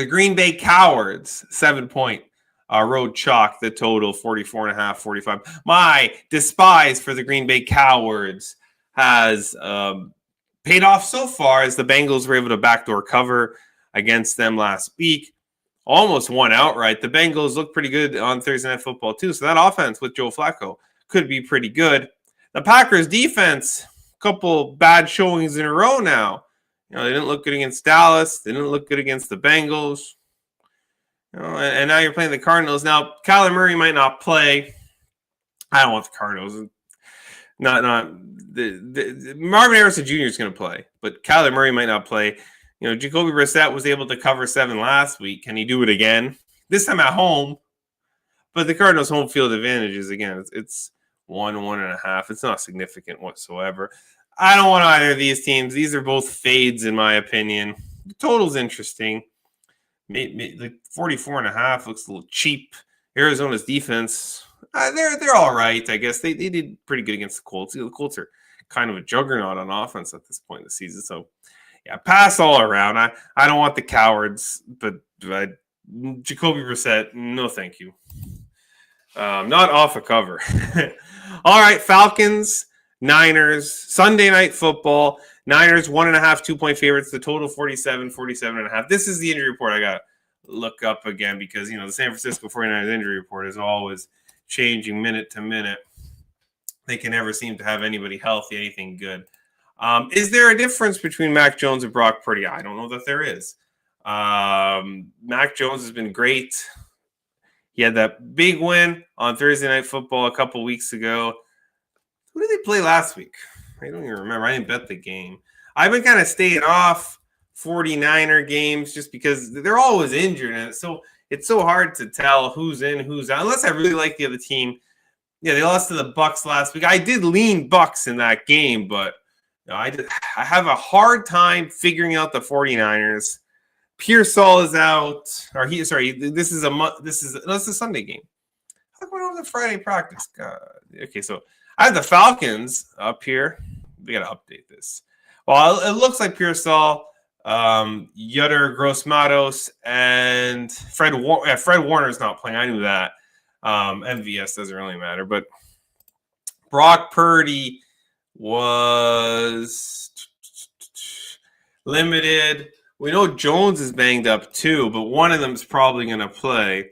Green Bay Cowards, 7-point road chalk, the total 44.5, 45. My despise for the Green Bay Cowards has paid off so far as the Bengals were able to backdoor cover against them last week. Almost won outright. The Bengals look pretty good on Thursday Night Football too, so that offense with Joe Flacco could be pretty good. The Packers defense, a couple bad showings in a row now. They didn't look good against Dallas. They didn't look good against the Bengals. And now you're playing the Cardinals. Now, Kyler Murray might not play. I don't want the Cardinals. Marvin Harrison Jr. is going to play, but Kyler Murray might not play. Jacoby Brissett was able to cover 7 last week. Can he do it again? This time at home. But the Cardinals' home field advantage is, again, it's 1.5. It's not significant whatsoever. I don't want either of these teams. These are both fades, in my opinion. The total's interesting. The 44.5 looks a little cheap. Arizona's defense, they're all right, I guess. They did pretty good against the Colts. The Colts are kind of a juggernaut on offense at this point in the season. So, yeah, pass all around. I don't want the Cowards, but Jacoby Brissett, no thank you. Not off a cover. All right, Falcons, Niners, Sunday Night Football. Niners, 1.5, 2-point favorites. The total 47.5. This is the injury report I got to look up again because, the San Francisco 49ers injury report is always changing minute to minute. They can never seem to have anybody healthy, anything good. Is there a difference between Mac Jones and Brock Purdy? I don't know that there is. Mac Jones has been great. He had that big win on Thursday Night Football a couple weeks ago. Who did they play last week? I don't even remember. I didn't bet the game. I've been kind of staying off 49er games just because they're always injured. And it's so hard to tell who's in, who's out, unless I really like the other team. Yeah, they lost to the Bucs last week. I did lean Bucs in that game, but I have a hard time figuring out the 49ers. Pearsall is out. This is a Sunday game. How come I don't have the Friday practice? God. Okay, so I have the Falcons up here. We got to update this. Well, it looks like Pearsall, Yutter Gross-Matos, and Fred Warner's not playing. I knew that. MVS doesn't really matter. But Brock Purdy was limited. We know Jones is banged up too, but one of them is probably going to play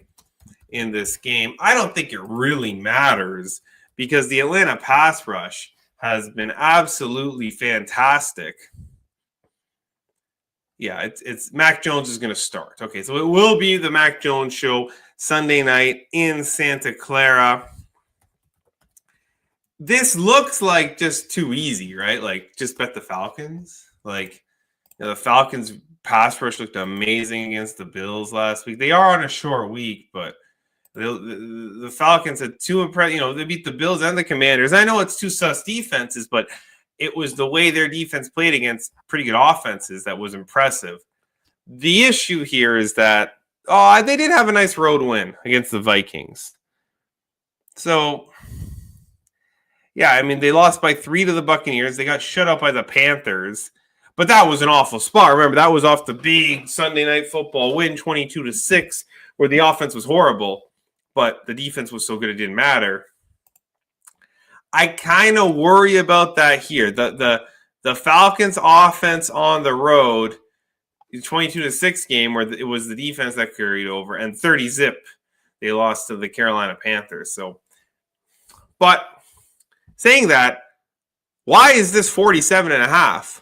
in this game. I don't think it really matters because the Atlanta pass rush has been absolutely fantastic. Yeah, it's Mac Jones is going to start. Okay, so it will be the Mac Jones show Sunday night in Santa Clara. This looks like just too easy, right? Like, just bet the Falcons. Like, the Falcons pass rush looked amazing against the Bills last week. They are on a short week, but the Falcons had two impressive. They beat the Bills and the Commanders. I know it's two sus defenses, but it was the way their defense played against pretty good offenses that was impressive. The issue here is that they did have a nice road win against the Vikings. So, yeah, I mean, they lost by 3 to the Buccaneers. They got shut out by the Panthers. But that was an awful spot. Remember, that was off the big Sunday Night Football win, 22-6, where the offense was horrible, but the defense was so good it didn't matter. I kind of worry about that here. The Falcons' offense on the road, the 22-6 game, where it was the defense that carried over, and 30-0, they lost to the Carolina Panthers. So, but saying that, why is this 47.5?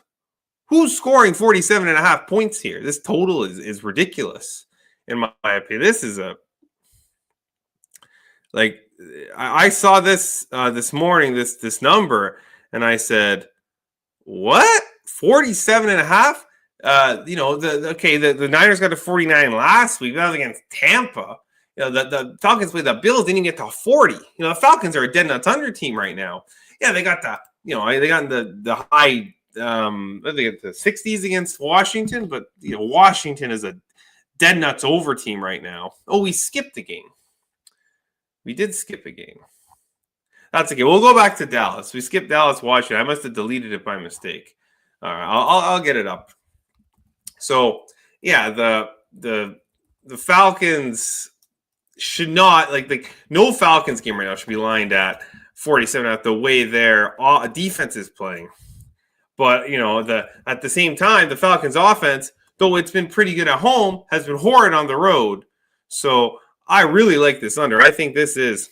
Who's scoring 47.5 points here? This total is ridiculous, in my opinion. This is I saw this this morning, this number, and I said, what? 47.5? The Niners got to 49 last week. That was against Tampa. The Falcons played the Bills, didn't even get to 40. The Falcons are a dead nuts under team right now. yeah, they got they got the high, they got the 60s against Washington, but Washington is a dead nuts over team right now. Oh, we skipped the game. We did skip a game. That's okay. We'll go back to Dallas. We skipped Dallas, Washington. I must have deleted it by mistake. All right, I'll get it up. So yeah, the Falcons should not no Falcons game right now should be lined at 47 at the way their defense is playing. But at the same time, the Falcons offense, though it's been pretty good at home, has been horrid on the road. So I really like this under. I think this is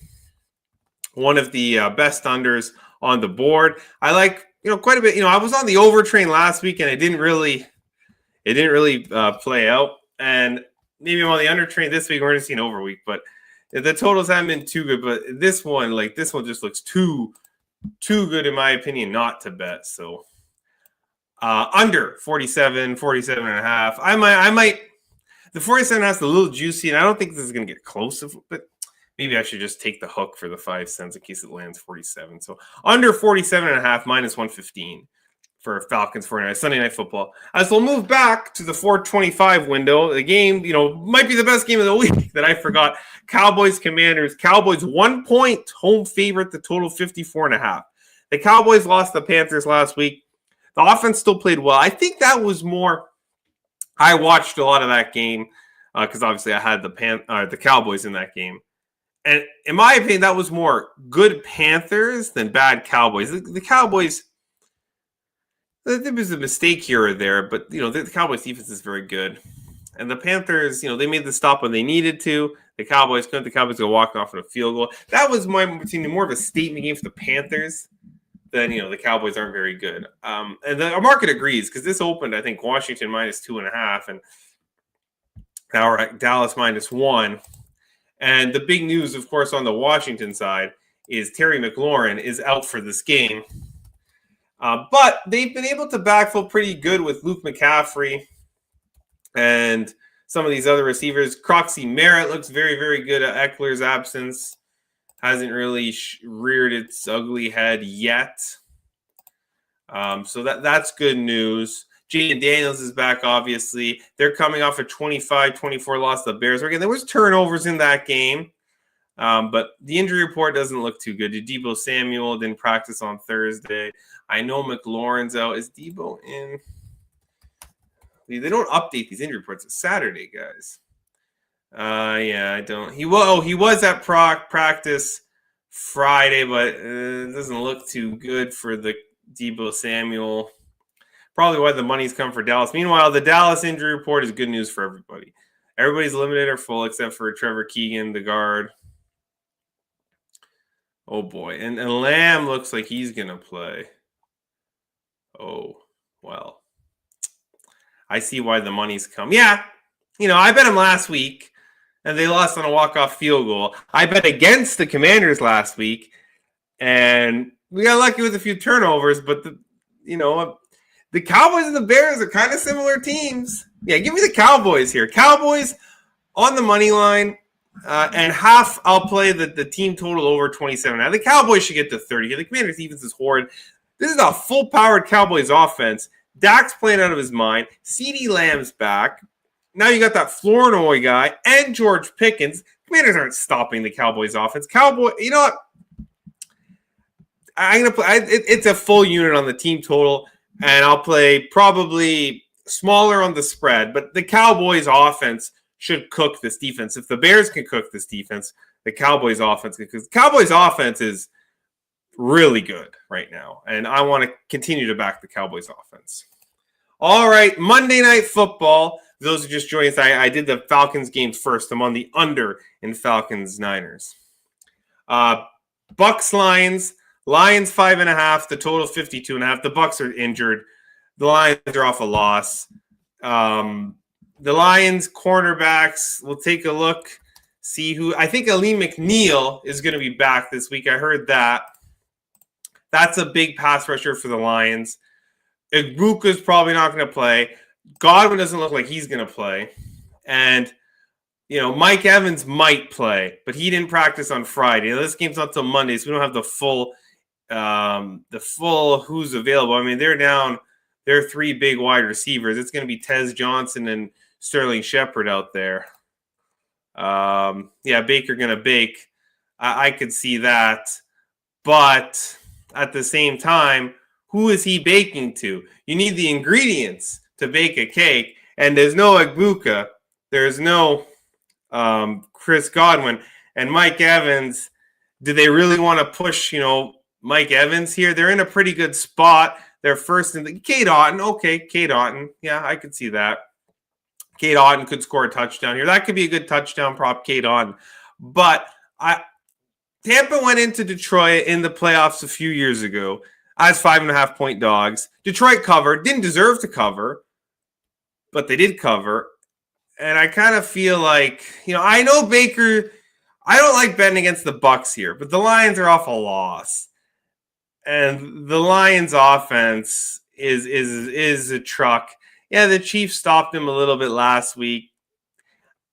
one of the best unders on the board. I like quite a bit. I was on the over train last week and it didn't really play out. And maybe I'm on the under train this week. We're going to see an over week, but the totals haven't been too good. But this one just looks too good in my opinion not to bet. So under 47 and a half. I might. The 47 has a little juicy, and I don't think this is going to get close. But maybe I should just take the hook for the 5 cents in case it lands 47. So under 47 and a half, minus 115 for Falcons 49 Sunday Night Football. As we'll move back to the 425 window, the game, might be the best game of the week that I forgot. Cowboys Commanders. Cowboys 1 point home favorite, the total 54 and a half. The Cowboys lost the Panthers last week. The offense still played well. I think that was more. I watched a lot of that game because obviously I had the Cowboys in that game. And in my opinion, that was more good Panthers than bad Cowboys. The Cowboys, there was a mistake here or there, but the Cowboys defense is very good. And the Panthers, they made the stop when they needed to. The Cowboys couldn't. The Cowboys go walking off on a field goal. That was more of a statement game for the Panthers than the Cowboys aren't very good. And our market agrees because this opened, I think, Washington minus 2.5, and now we're at Dallas minus 1. And the big news, of course, on the Washington side is Terry McLaurin is out for this game. But they've been able to backfill pretty good with Luke McCaffrey and some of these other receivers. Croxy Merritt looks very, very good at Eckler's absence. Hasn't really reared its ugly head yet. So that's good news. Jaden Daniels is back, obviously. They're coming off a 25-24 loss to the Bears. Again, there was turnovers in that game. But the injury report doesn't look too good. Deebo Samuel didn't practice on Thursday. I know McLaurin's out. Is Deebo in? They don't update these injury reports. It's Saturday, guys. Yeah, I don't. He was at practice Friday, but it doesn't look too good for the Deebo Samuel. Probably why the money's come for Dallas. Meanwhile, the Dallas injury report is good news for everybody. Everybody's limited or full except for Trevor Keegan, the guard. Oh boy, and Lamb looks like he's gonna play. Oh well, I see why the money's come. Yeah, I bet him last week. And they lost on a walk-off field goal. I bet against the Commanders last week, and we got lucky with a few turnovers. But the Cowboys and the Bears are kind of similar teams. Yeah, give me the Cowboys here. Cowboys on the money line, and half. I'll play the team total over 27. Now the Cowboys should get to 30. The Commanders' defense is horrid. This is a full-powered Cowboys offense. Dak's playing out of his mind. CeeDee Lamb's back. Now you got that Flournoy guy and George Pickens. Commanders aren't stopping the Cowboys offense. You know what? I'm gonna play. It's a full unit on the team total, and I'll play probably smaller on the spread. But the Cowboys offense should cook this defense. If the Bears can cook this defense, the Cowboys offense can. Because the Cowboys offense is really good right now, and I want to continue to back the Cowboys offense. All right, Monday Night Football. For those who just joined us, I did the Falcons game first. I'm on the under in Falcons-Niners. Bucks-Lions. Lions 5.5. The total 52.5. The Bucks are injured. The Lions are off a loss. The Lions cornerbacks. We'll take a look. See who. I think Alim McNeil is going to be back this week. I heard that. That's a big pass rusher for the Lions. Igbukah's probably not going to play. Godwin doesn't look like he's going to play. And, Mike Evans might play, but he didn't practice on Friday. This game's not till Monday, so we don't have the full the full who's available. I mean, they're down. There are 3 big wide receivers. It's going to be Tez Johnson and Sterling Shepard out there. Baker going to bake. I could see that. But at the same time, who is he baking to? You need the ingredients to bake a cake. And there's no Agbuka. There's no Chris Godwin. And Mike Evans. Do they really want to push, Mike Evans here? They're in a pretty good spot. They're first in the Cade Otton. Okay, Cade Otton. Yeah, I could see that. Cade Otton could score a touchdown here. That could be a good touchdown prop, Cade Otton. But Tampa went into Detroit in the playoffs a few years ago as 5.5-point dogs. Detroit covered. Didn't deserve to cover, but they did cover. And I kind of feel like, I know Baker. I don't like betting against the Bucs here, but the Lions are off a loss. And the Lions offense is a truck. Yeah, the Chiefs stopped him a little bit last week.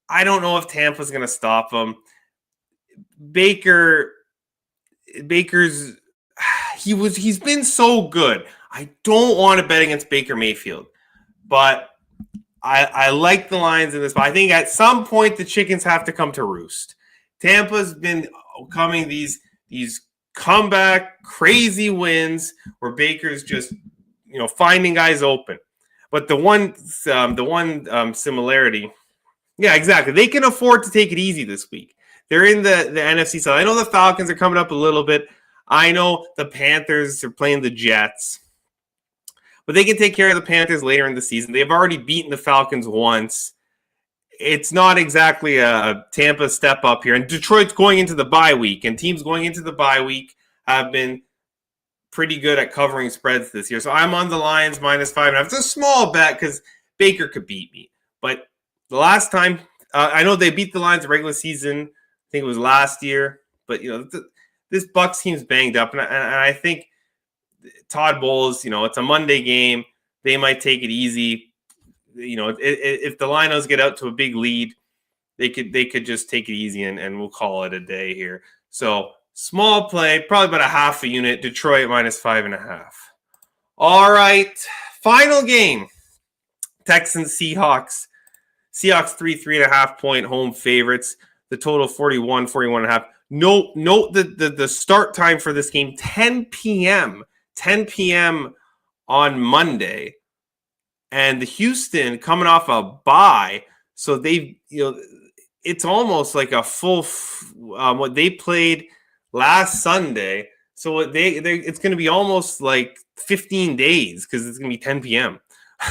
I don't know if Tampa's going to stop him. Baker's he's been so good. I don't want to bet against Baker Mayfield, but I like the Lions in this. But I think at some point the chickens have to come to roost. Tampa's been coming these comeback crazy wins where Baker's just finding guys open. But the one similarity, yeah, exactly. They can afford to take it easy this week. They're in the NFC side. I know the Falcons are coming up a little bit. I know the Panthers are playing the Jets. But they can take care of the Panthers later in the season. They've already beaten the Falcons once. It's not exactly a Tampa step up here. And Detroit's going into the bye week. And teams going into the bye week have been pretty good at covering spreads this year. So I'm on the Lions -5.5. It's a small bet because Baker could beat me. But the last time, I know they beat the Lions in regular season. I think it was last year. But, this Bucs team's banged up. And I think Todd Bowles, it's a Monday game. They might take it easy. If the Lions get out to a big lead, they could just take it easy and we'll call it a day here. So small play, probably about a half a unit. Detroit -5.5. All right, final game. Texans Seahawks. Seahawks 3.5-point home favorites. The total 41.5. Note the start time for this game 10 p.m. 10 p.m. on Monday. And the Houston coming off a bye, so they, it's almost like a full what they played last Sunday. So what it's going to be almost like 15 days because it's going to be 10 p.m.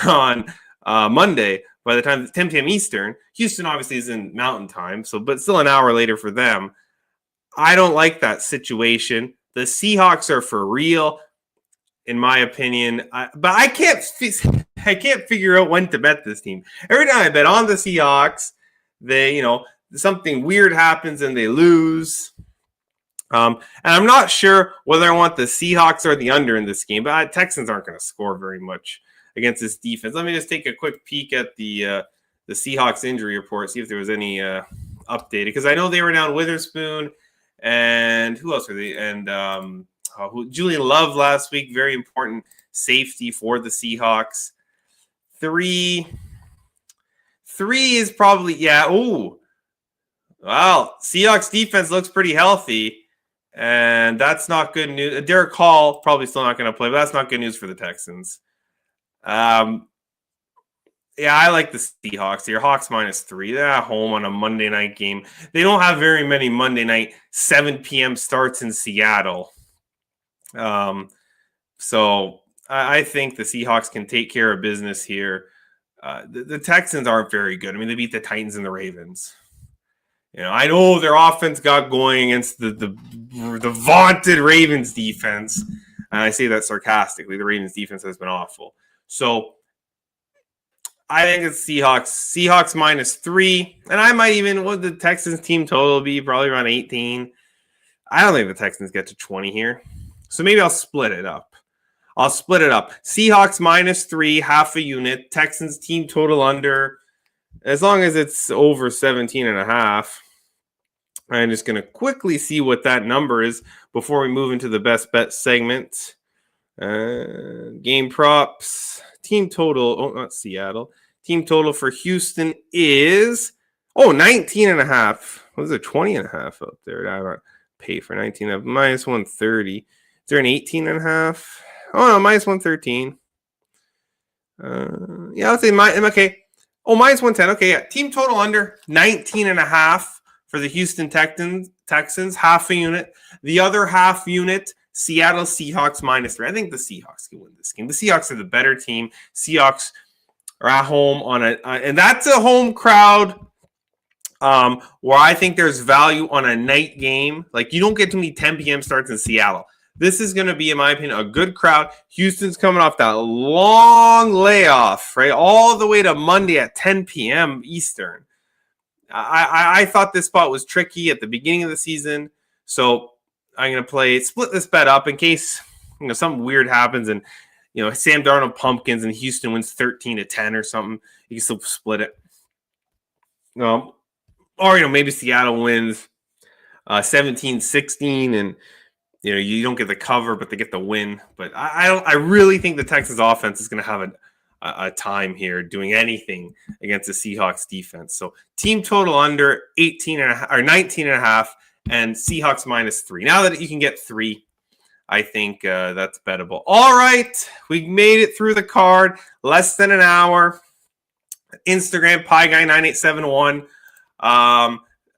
on Monday. By the time 10 p.m. Eastern, Houston obviously is in Mountain Time, but still an hour later for them. I don't like that situation. The Seahawks are for real, in my opinion. But I can't figure out when to bet this team. Every time I bet on the Seahawks, they, something weird happens and they lose. And I'm not sure whether I want the Seahawks or the under in this game, but Texans aren't going to score very much against this defense. Let me just take a quick peek at the Seahawks injury report, see if there was any updated, because I know they were down Witherspoon and who else were they? And Julian Love last week, very important safety for the Seahawks. Three is probably, yeah. Ooh, wow. Seahawks defense looks pretty healthy, and that's not good news. Derek Hall probably still not going to play, but that's not good news for the Texans. Yeah, I like the Seahawks here. Hawks -3. They're at home on a Monday night game. They don't have very many Monday night 7 p.m. starts in Seattle. So I think the Seahawks can take care of business here. The Texans aren't very good. I mean, they beat the Titans and the Ravens. I know their offense got going against the vaunted Ravens defense. And I say that sarcastically. The Ravens defense has been awful. So I think it's Seahawks. Seahawks -3. And I might even, what the Texans team total be? Probably around 18. I don't think the Texans get to 20 here. So maybe I'll split it up. Seahawks -3, half a unit. Texans team total under. As long as it's over 17.5. I'm just going to quickly see what that number is before we move into the best bet segment. Game props. Team total. Oh, not Seattle. Team total for Houston is 19.5. Was it 20.5 out there? I don't pay for 19.5. Minus 130. Is there an 18.5? Oh no, minus 113. Yeah, I'll say okay. Oh, minus 110. Okay, yeah. Team total under 19.5 for the Houston Texans, half a unit. The other half unit, Seattle Seahawks -3. I think the Seahawks can win this game. The Seahawks are the better team. Seahawks are at home and that's a home crowd where I think there's value on a night game. Like, you don't get too many 10 p.m. starts in Seattle. This is going to be, in my opinion, a good crowd. Houston's coming off that long layoff, right? All the way to Monday at 10 p.m. Eastern. I thought this spot was tricky at the beginning of the season. So I'm going to split this bet up in case, something weird happens and, Sam Darnold pumpkins and Houston wins 13-10 or something. You can still split it. Or, maybe Seattle wins 17-16 and, you don't get the cover, but they get the win. But I really think the Texans offense is going to have a time here doing anything against the Seahawks defense. So team total under 18.5 or 19.5 and Seahawks -3. Now that you can get 3, I think that's bettable. All right, we made it through the card. Less than an hour. Instagram Pieguy9871.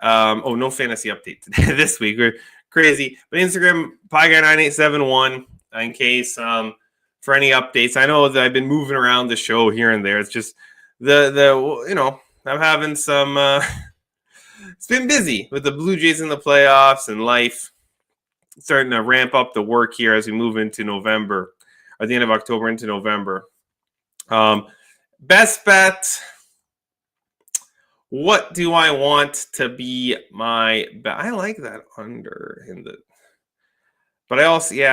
No fantasy update today this week. We're crazy. But Instagram Pieguy9871 in case for any updates. I know that I've been moving around the show here and there. It's just I'm having some it's been busy with the Blue Jays in the playoffs and life. Starting to ramp up the work here as we move into November, or the end of October into November. Best bet. What do I want to be my bet? I like that under in the, but I also, you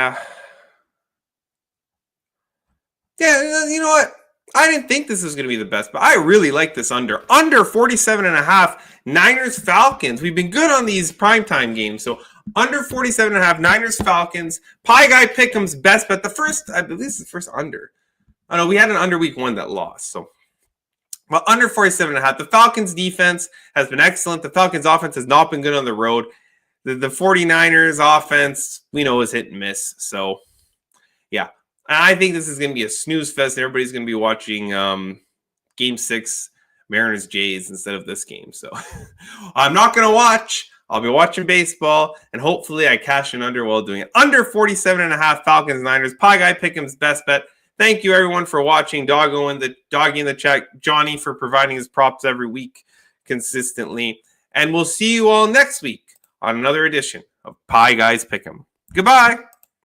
know what? I didn't think this was going to be the best, but I really like this under 47.5 Niners Falcons. We've been good on these primetime games. So under 47.5 Niners Falcons. Pieguys Pickem's best bet. I believe this is the first under. Oh no, we had an under week 1 that lost. So, well, under 47.5. The Falcons defense has been excellent. The Falcons offense has not been good on the road. The 49ers offense, we know, is hit and miss. So, yeah. I think this is going to be a snooze fest. Everybody's going to be watching Game 6, Mariners Jays, instead of this game. So I'm not going to watch. I'll be watching baseball, and hopefully I cash in under while doing it. Under 47.5 Falcons Niners. Pieguys Pickem's best bet. Thank you, everyone, for watching. Doggy in the chat. Johnny for providing his props every week consistently. And we'll see you all next week on another edition of Pieguys Pickem. Goodbye.